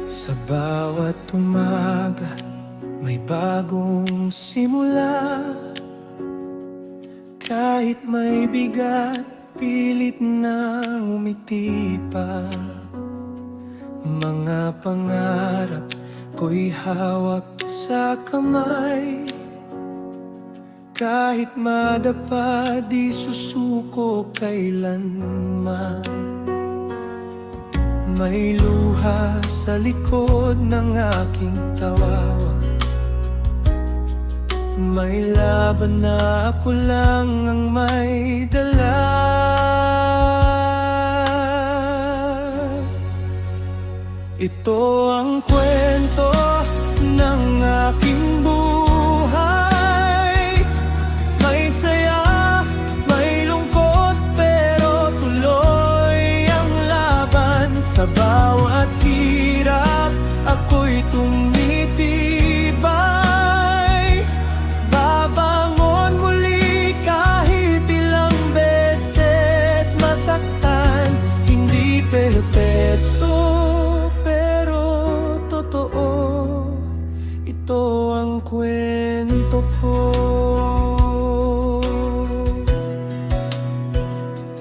Sa bawat umaga, may bagong simula. Kahit may bigat, pilit na umiti pa. Mga pangarap ko'y hawak sa kamay. Kahit madapa, di susuko kailanman. May luha sa likod ng aking tawawa. May laban na ako lang ang may dala. Ito ang kwento ng aking buhay. May saya, may lungkot, pero tuloy ang laban. Sa bawat hirap, ako'y tumitibay. Babangon muli kahit ilang beses masaktan. Hindi perpekto, pero totoo. Ito ang kwento ko.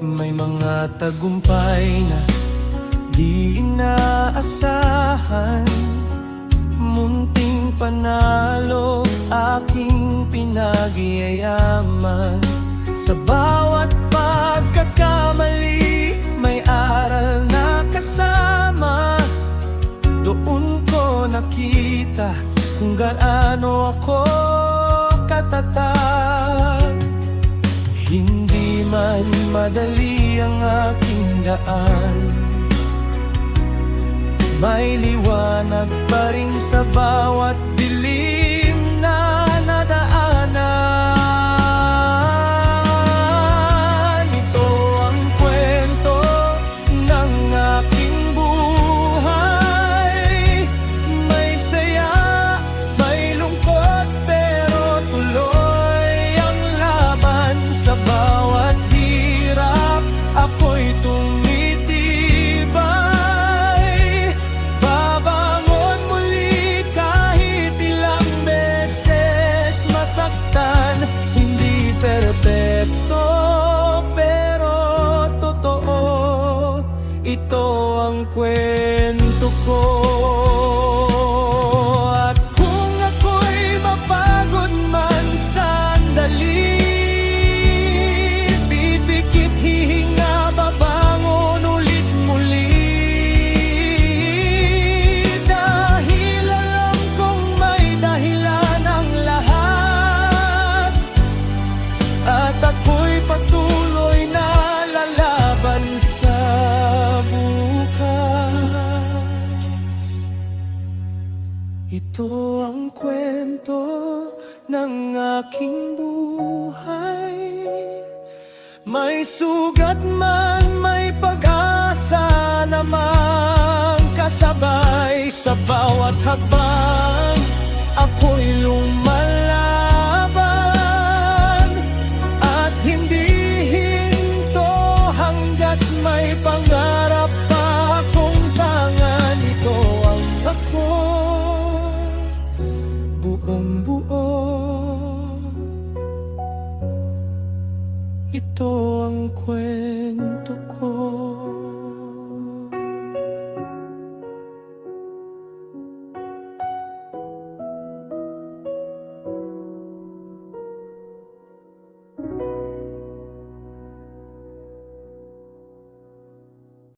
May mga tagumpay na di inaasahan. Munting panalo, aking pinagyayaman. Sa bawat pagkakamali, may aral na kasama. Doon ko nakita kung gaano ako katatag. Hindi man madali ang aking daan, may liwanag pa rin sa bawat dilim na nadaanan. Ito ang kwento ng aking buhay. May saya, may lungkot, pero tuloy ang laban. Sa bawat hirap, ako'y tumitibay. Hindi perpekto, pero totoo. Ito ang kwento ko. At kung ako'y mapagod man sandali, pipikit hihinga, babangon ulit muli. Dahil alam kong may dahilan ang lahat, at ako'y patuloy na lalaban sa bukas. Ito ang kwento ng aking buhay. May sugat man, may pag-asa namang kasabay. Sa bawat hakbang, ako'y lumalaban. At hindi hinto hanggat may pangarap pa akong tangan. Ito ang ako, buong buo. Ito ang kwento.